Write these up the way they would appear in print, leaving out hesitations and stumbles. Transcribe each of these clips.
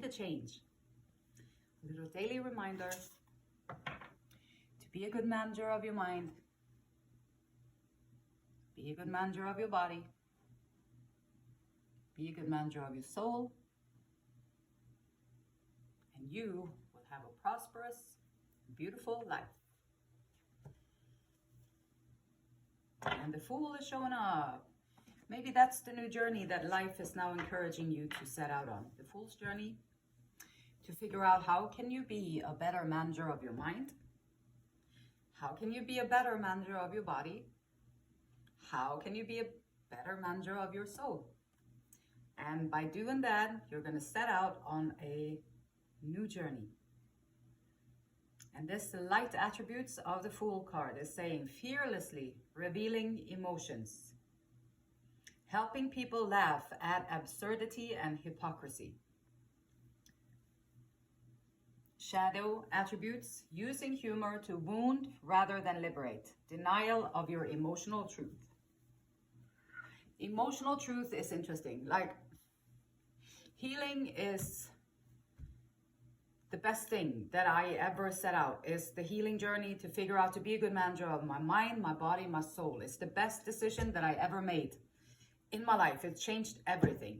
a change. A little daily reminder to be a good manager of your mind, be a good manager of your body, be a good manager of your soul, and you will have a prosperous, beautiful life. And the Fool is showing up. Maybe that's the new journey that life is now encouraging you to set out on. The Fool's journey, to figure out how can you be a better manager of your mind? How can you be a better manager of your body? How can you be a better manager of your soul? And by doing that, you're going to set out on a new journey. And this light attributes of the Fool card is saying fearlessly revealing emotions, helping people laugh at absurdity and hypocrisy. Shadow attributes, using humor to wound rather than liberate, denial of your emotional truth. Emotional truth is interesting. Like, healing is the best thing that I ever set out, is the healing journey to figure out to be a good manager of my mind, my body, my soul. It's the best decision that I ever made in my life. It changed everything.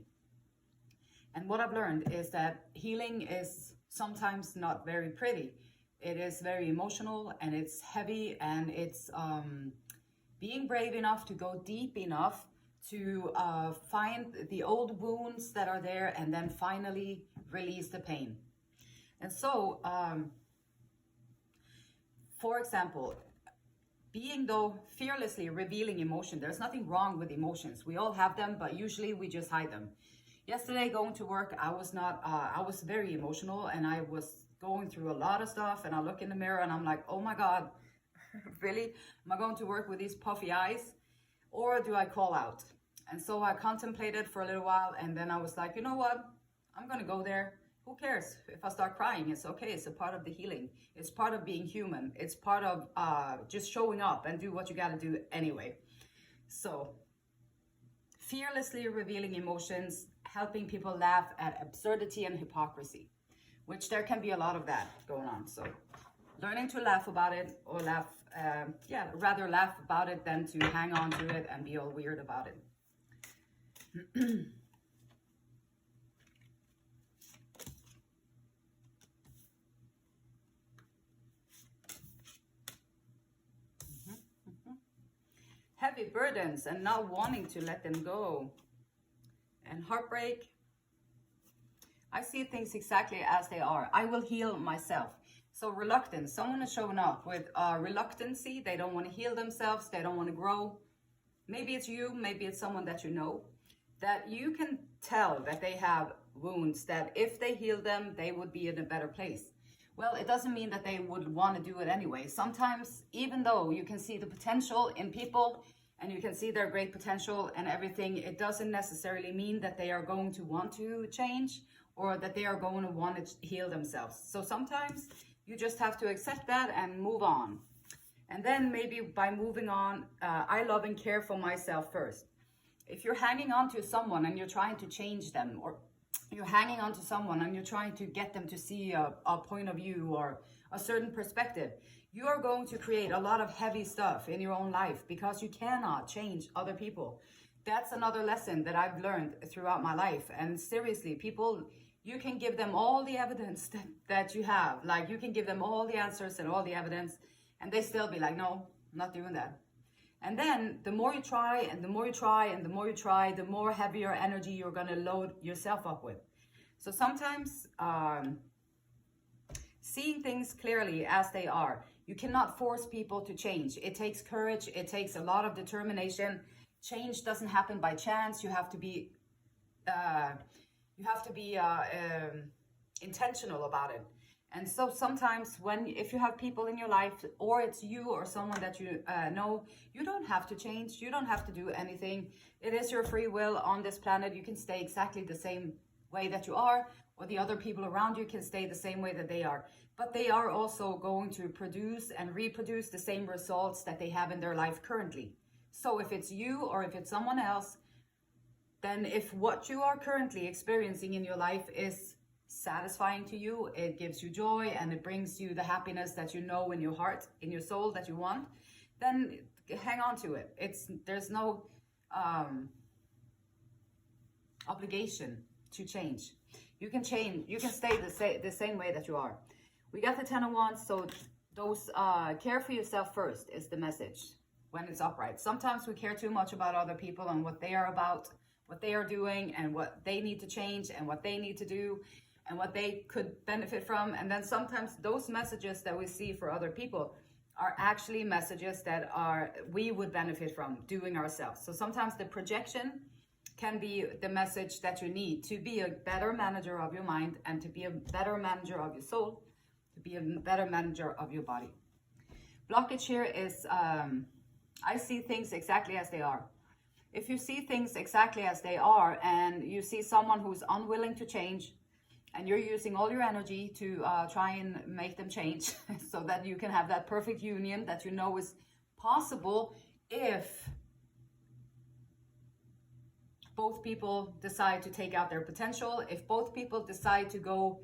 And what I've learned is that healing is sometimes not very pretty. It is very emotional and it's heavy, and it's being brave enough to go deep enough to find the old wounds that are there and then finally release the pain. And so, for example, being though fearlessly revealing emotion, there's nothing wrong with emotions. We all have them, but usually we just hide them. Yesterday going to work, I was very emotional, and I was going through a lot of stuff, and I look in the mirror and I'm like, oh my God, really? Am I going to work with these puffy eyes? Or do I call out? And so I contemplated for a little while, and then I was like, you know what? I'm going to go there. Who cares if I start crying? It's okay. It's a part of the healing. It's part of being human. It's part of just showing up and do what you got to do anyway. So fearlessly revealing emotions, helping people laugh at absurdity and hypocrisy, which there can be a lot of that going on. So learning to laugh about it, or rather laugh about it than to hang on to it and be all weird about it. Heavy burdens and not wanting to let them go. And heartbreak. I see things exactly as they are. I will heal myself. So reluctance. Someone is showing up with reluctancy. They don't want to heal themselves. They don't want to grow. Maybe it's you. Maybe it's someone that you know. That you can tell that they have wounds, that if they heal them, they would be in a better place. Well, it doesn't mean that they would want to do it anyway. Sometimes, even though you can see the potential in people and you can see their great potential and everything, it doesn't necessarily mean that they are going to want to change or that they are going to want to heal themselves. So sometimes you just have to accept that and move on. And then maybe by moving on, I love and care for myself first. If you're hanging on to someone and you're trying to change them, or you're hanging on to someone and you're trying to get them to see a point of view or a certain perspective, you are going to create a lot of heavy stuff in your own life because you cannot change other people. That's another lesson that I've learned throughout my life. And seriously, people, you can give them all the evidence that you have. Like, you can give them all the answers and all the evidence, and they still be like, no, I'm not doing that. And then the more you try and the more you try and the more you try, the more heavier energy you're going to load yourself up with. So sometimes seeing things clearly as they are. You cannot force people to change. It takes courage. It takes a lot of determination. Change doesn't happen by chance. You have to be intentional about it. And so sometimes if you have people in your life, or it's you or someone that you know, you don't have to change. You don't have to do anything. It is your free will on this planet. You can stay exactly the same way that you are, or the other people around you can stay the same way that they are. But they are also going to produce and reproduce the same results that they have in their life currently. So if it's you or if it's someone else, then if what you are currently experiencing in your life is satisfying to you, it gives you joy, and it brings you the happiness that you know in your heart, in your soul, that you want, then hang on to it. There's no obligation to change. You can change, you can stay the same way that you are. We got the 10 of Wands, so those care for yourself first is the message when it's upright. Sometimes we care too much about other people and what they are about, what they are doing, and what they need to change, and what they need to do, and what they could benefit from. And then sometimes those messages that we see for other people are actually messages that we would benefit from doing ourselves. So sometimes the projection can be the message that you need to be a better manager of your mind, and to be a better manager of your soul, to be a better manager of your body. Blockage here is, I see things exactly as they are. If you see things exactly as they are, and you see someone who's unwilling to change, and you're using all your energy to try and make them change so that you can have that perfect union that you know is possible if both people decide to take out their potential, if both people decide to go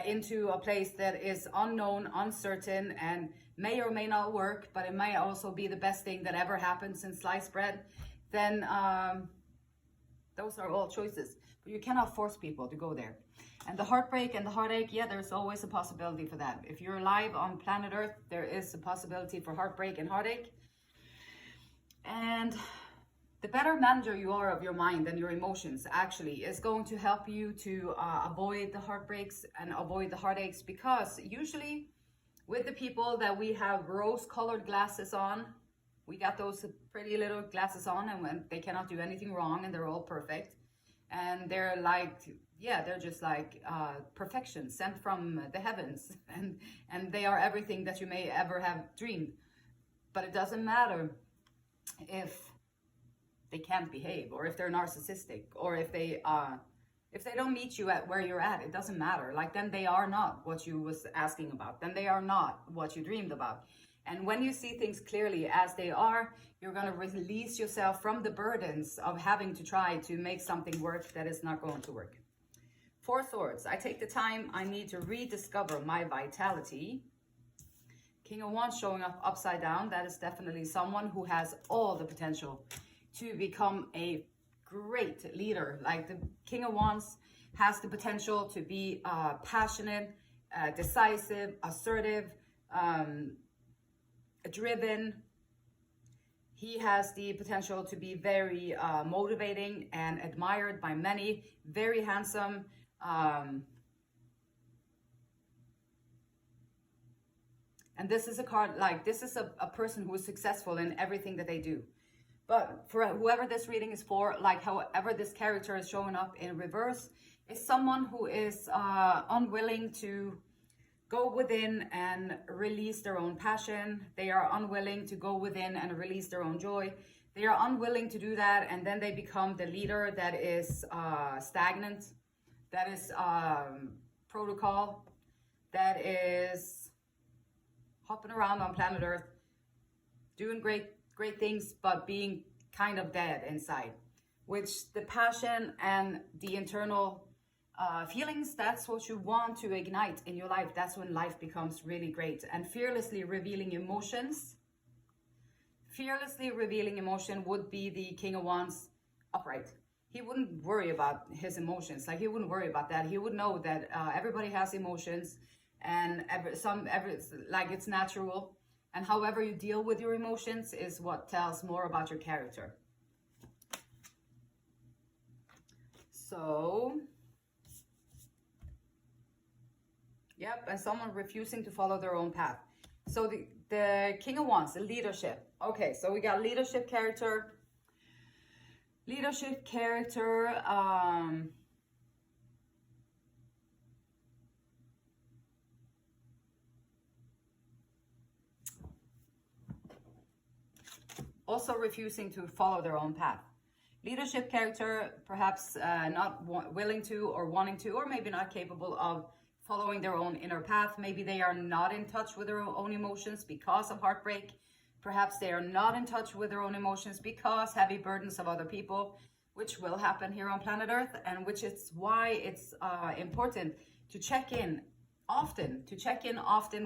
into a place that is unknown, uncertain, and may or may not work, but it may also be the best thing that ever happened since sliced bread, then those are all choices. But you cannot force people to go there. And the heartbreak and the heartache, yeah, there's always a possibility for that. If you're alive on planet Earth, there is a possibility for heartbreak and heartache. And the better manager you are of your mind and your emotions actually is going to help you to avoid the heartbreaks and avoid the heartaches, because usually with the people that we have rose-colored glasses on, we got those pretty little glasses on, and when they cannot do anything wrong and they're all perfect. And they're like, yeah, they're just like perfection sent from the heavens, and they are everything that you may ever have dreamed. But it doesn't matter if they can't behave, or if they're narcissistic, or if they don't meet you at where you're at. It doesn't matter. Like, then they are not what you was asking about. Then they are not what you dreamed about. And when you see things clearly as they are, you're going to release yourself from the burdens of having to try to make something work that is not going to work. 4 Swords. I take the time I need to rediscover my vitality. King of Wands showing up upside down. That is definitely someone who has all the potential to become a great leader. Like, the King of Wands has the potential to be passionate, decisive, assertive, driven. He has the potential to be very motivating and admired by many, very handsome. And this is a card, like, this is a person who is successful in everything that they do. But for whoever this reading is for, like, however this character is showing up in reverse, is someone who is unwilling to go within and release their own passion. They are unwilling to go within and release their own joy. They are unwilling to do that, and then they become the leader that is stagnant, that is protocol, that is hopping around on planet Earth, doing great things, but being kind of dead inside. Which the passion and the internal feelings, that's what you want to ignite in your life. That's when life becomes really great. And fearlessly revealing emotions. Fearlessly revealing emotion would be the King of Wands upright. He wouldn't worry about his emotions. Like, he wouldn't worry about that. He would know that everybody has emotions, and like, it's natural. And however you deal with your emotions is what tells more about your character. So, yep, and someone refusing to follow their own path. So the King of Wands, the leadership. Okay, so we got leadership character. Leadership character. Also refusing to follow their own path. Leadership character, perhaps not willing to, or wanting to, or maybe not capable of following their own inner path. Maybe they are not in touch with their own emotions because of heartbreak. Perhaps they are not in touch with their own emotions because heavy burdens of other people, which will happen here on planet Earth, and which is why it's important to check in often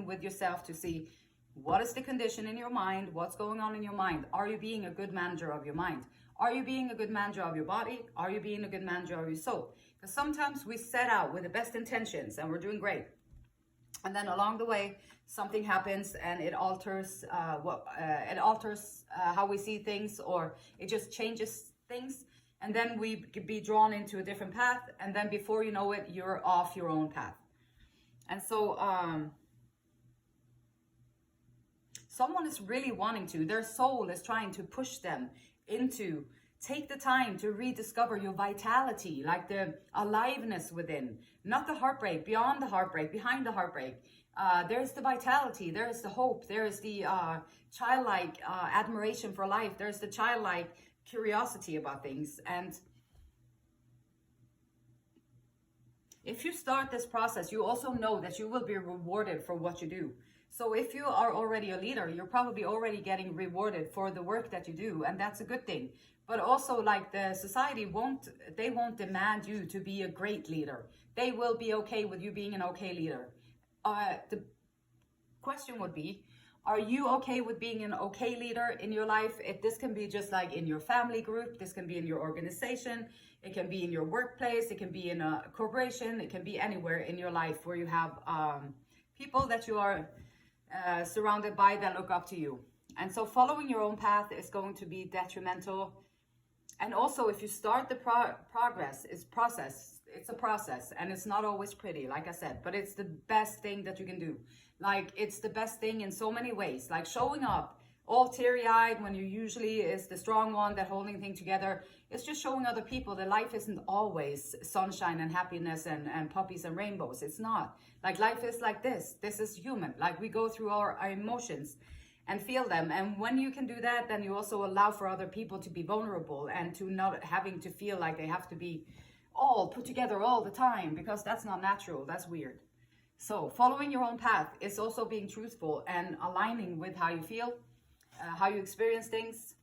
with yourself to see what is the condition in your mind, what's going on in your mind. Are you being a good manager of your mind? Are you being a good manager of your body? Are you being a good manager of your soul? Because sometimes we set out with the best intentions and we're doing great, and then along the way something happens and it alters how we see things, or it just changes things, and then we could be drawn into a different path, and then before you know it, you're off your own path. And so someone is really wanting to, their soul is trying to push them into, take the time to rediscover your vitality, like the aliveness within, not the heartbreak, beyond the heartbreak, behind the heartbreak. There's the vitality, there's the hope, there's the childlike admiration for life, there's the childlike curiosity about things. And if you start this process, you also know that you will be rewarded for what you do. So if you are already a leader, you're probably already getting rewarded for the work that you do, and that's a good thing. But also, like, the society won't demand you to be a great leader. They will be okay with you being an okay leader. The question would be, are you okay with being an okay leader in your life? This can be just like in your family group, this can be in your organization, it can be in your workplace, it can be in a corporation, it can be anywhere in your life where you have people that you are surrounded by that look up to you. And so following your own path is going to be detrimental. And also, if you start the it's a process, and it's not always pretty, like I said, but it's the best thing that you can do. Like, it's the best thing in so many ways, like showing up all teary-eyed when you usually is the strong one that holding things together. It's just showing other people that life isn't always sunshine and happiness and puppies and rainbows. It's not. Like, life is like this. This is human. Like, we go through our emotions and feel them. And when you can do that, then you also allow for other people to be vulnerable and to not having to feel like they have to be all put together all the time, because that's not natural. That's weird. So following your own path is also being truthful and aligning with how you feel, how you experience things.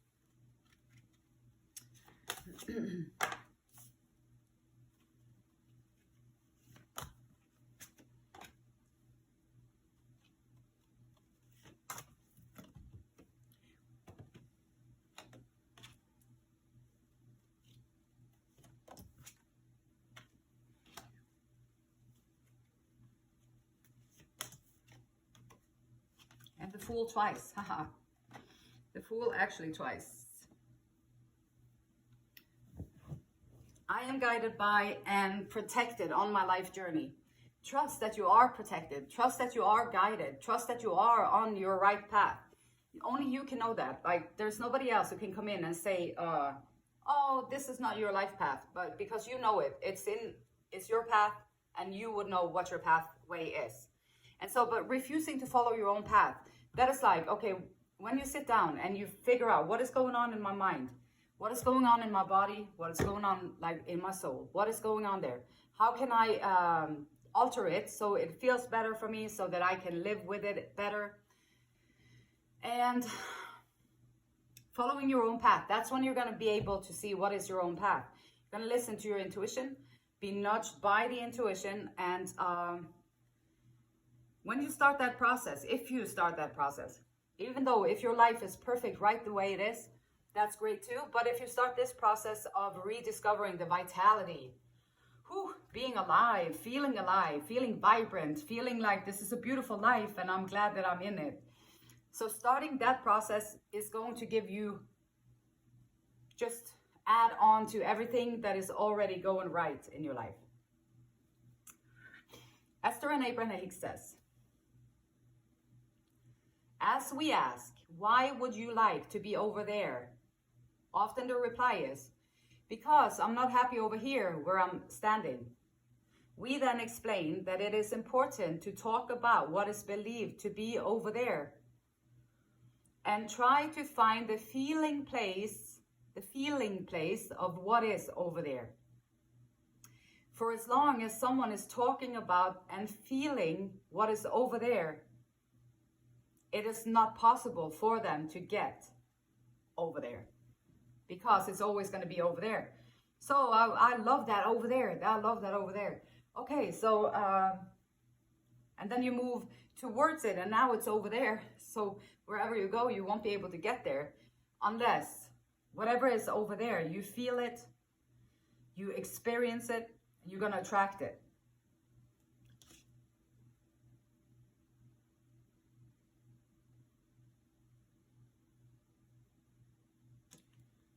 And the Fool twice, haha. The Fool actually twice. I am guided by and protected on my life journey. Trust that you are protected. Trust that you are guided. Trust that you are on your right path. Only you can know that. Like, there's nobody else who can come in and say, oh, this is not your life path. But because you know it, it's your path, and you would know what your pathway is. And so, but refusing to follow your own path, that is like, okay, when you sit down and you figure out what is going on in my mind, what is going on in my body, what is going on like in my soul, what is going on there, how can I alter it so it feels better for me, so that I can live with it better. And following your own path, that's when you're going to be able to see what is your own path. You're going to listen to your intuition, be nudged by the intuition, and when you start that process, if you start that process, even though if your life is perfect right the way it is, that's great too. But if you start this process of rediscovering the vitality, being alive, feeling vibrant, feeling like this is a beautiful life and I'm glad that I'm in it. So starting that process is going to give you, just add on to everything that is already going right in your life. Esther and Abraham Hicks says, as we ask, why would you like to be over there? Often the reply is, because I'm not happy over here where I'm standing. We then explain that it is important to talk about what is believed to be over there and try to find the feeling place of what is over there. For as long as someone is talking about and feeling what is over there, it is not possible for them to get over there, because it's always going to be over there. So I love that over there. I love that over there. Okay, so and then you move towards it, and now it's over there. So wherever you go, you won't be able to get there unless whatever is over there, you feel it, you experience it, and you're going to attract it.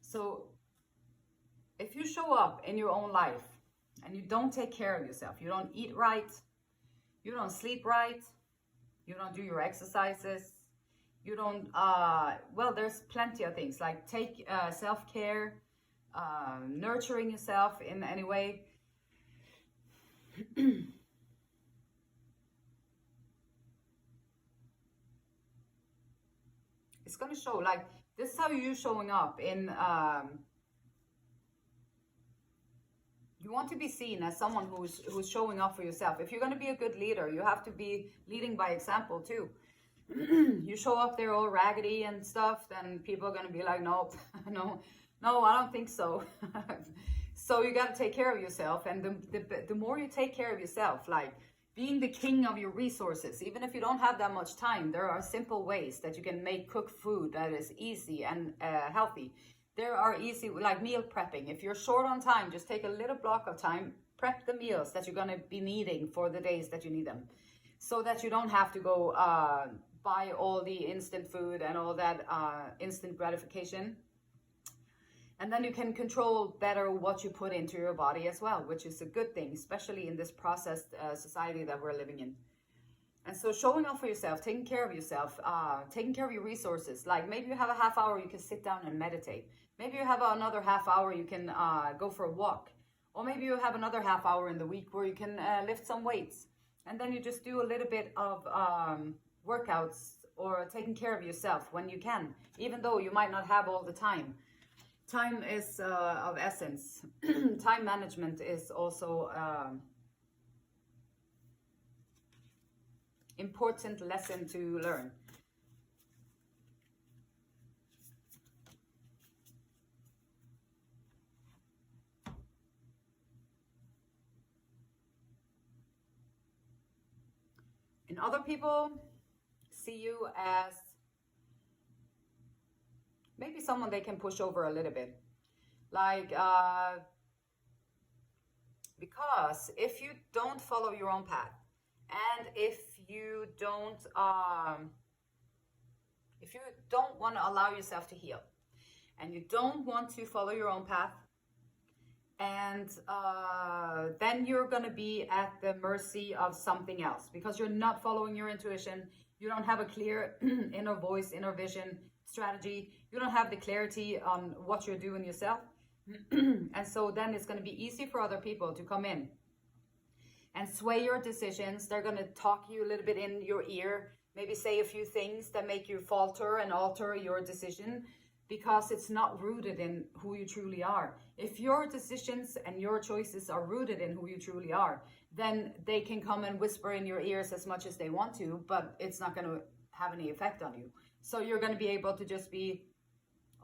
So if you show up in your own life and you don't take care of yourself, you don't eat right, you don't sleep right, you don't do your exercises, you don't, well, there's plenty of things like take self-care, nurturing yourself in any way. It's going to show, like, this is how you're showing up in, you want to be seen as someone who's showing up for yourself. If you're going to be a good leader, you have to be leading by example too. You show up there all raggedy and stuff, then people are going to be like, nope, no, I don't think so. So you got to take care of yourself. And the more you take care of yourself, like being the king of your resources, even if you don't have that much time, there are simple ways that you can make cooked food that is easy and healthy. There are easy, like meal prepping. If you're short on time, just take a little block of time, prep the meals that you're going to be needing for the days that you need them, so that you don't have to go buy all the instant food and all that instant gratification. And then you can control better what you put into your body as well, which is a good thing, especially in this processed society that we're living in. And so showing up for yourself, taking care of yourself, taking care of your resources. Like maybe you have a half hour you can sit down and meditate. Maybe you have another half hour you can go for a walk. Or maybe you have another half hour in the week where you can lift some weights. And then you just do a little bit of workouts or taking care of yourself when you can, even though you might not have all the time. Time is of essence. Time management is also important lesson to learn. And other people see you as maybe someone they can push over a little bit. Like, because if you don't follow your own path, and if you don't want to allow yourself to heal, and you don't want to follow your own path, and then you're going to be at the mercy of something else because you're not following your intuition. You don't have a clear inner voice, inner vision, strategy. You don't have the clarity on what you're doing yourself. And so then it's going to be easy for other people to come in and sway your decisions. They're going to talk you a little bit in your ear, maybe say a few things that make you falter and alter your decision because it's not rooted in who you truly are. If your decisions and your choices are rooted in who you truly are, then they can come and whisper in your ears as much as they want to, but it's not going to have any effect on you. So you're going to be able to just be,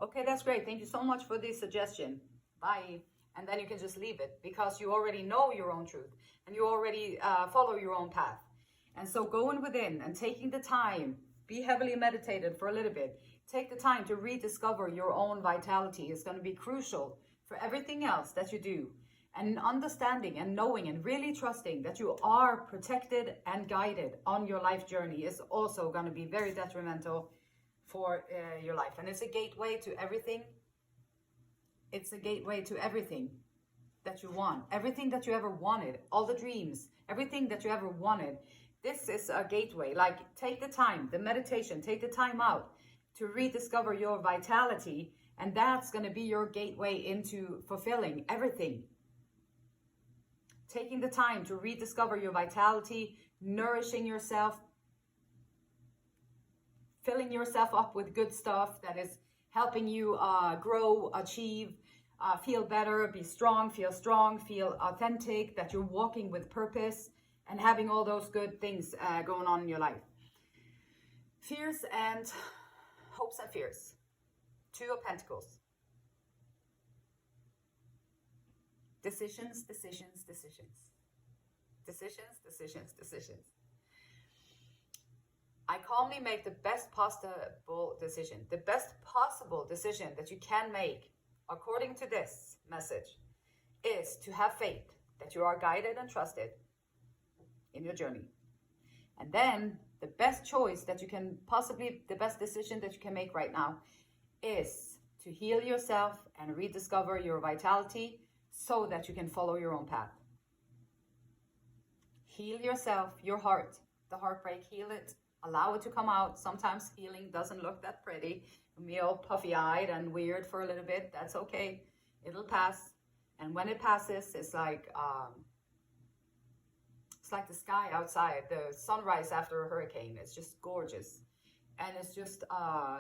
okay, that's great. Thank you so much for the suggestion. Bye. And then you can just leave it because you already know your own truth and you already follow your own path. And so going within and taking the time, be heavily meditated for a little bit. Take the time to rediscover your own vitality is going to be crucial for everything else that you do. And understanding and knowing and really trusting that you are protected and guided on your life journey is also going to be very detrimental for your life. And it's a gateway to everything. It's a gateway to everything that you want. Everything that you ever wanted. All the dreams. Everything that you ever wanted. This is a gateway. Like, take the time, the meditation, take the time out to rediscover your vitality. And that's going to be your gateway into fulfilling everything. Taking the time to rediscover your vitality, nourishing yourself, filling yourself up with good stuff that is helping you grow, achieve, feel better, be strong, feel authentic, that you're walking with purpose and having all those good things going on in your life. Fears and hopes and fears. Two of Pentacles. Decisions, decisions, decisions. Decisions, decisions, decisions. I calmly make the best possible decision. The best possible decision that you can make, according to this message, is to have faith that you are guided and trusted in your journey. And then the best choice that you can possibly, the best decision that you can make right now is to heal yourself and rediscover your vitality so that you can follow your own path. Heal yourself, your heart, the heartbreak, heal it, allow it to come out. Sometimes healing doesn't look that pretty. Me all puffy-eyed and weird for a little bit. That's okay. It'll pass. And when it passes, it's like the sky outside, the sunrise after a hurricane. It's just gorgeous. And it's just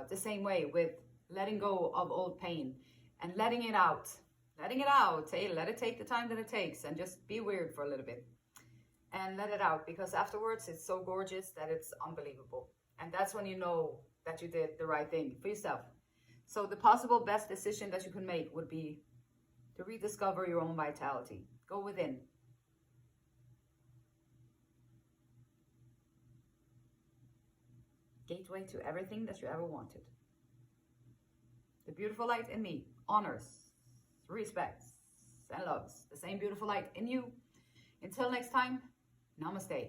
the same way with letting go of old pain and letting it out. Letting it out. Hey, let it take the time that it takes and just be weird for a little bit. And let it out, because afterwards it's so gorgeous that it's unbelievable. And that's when you know that you did the right thing for yourself. So the possible best decision that you can make would be to rediscover your own vitality. Go within. Gateway to everything that you ever wanted. The beautiful light in me honors, respects, and loves the same beautiful light in you. Until next time, namaste.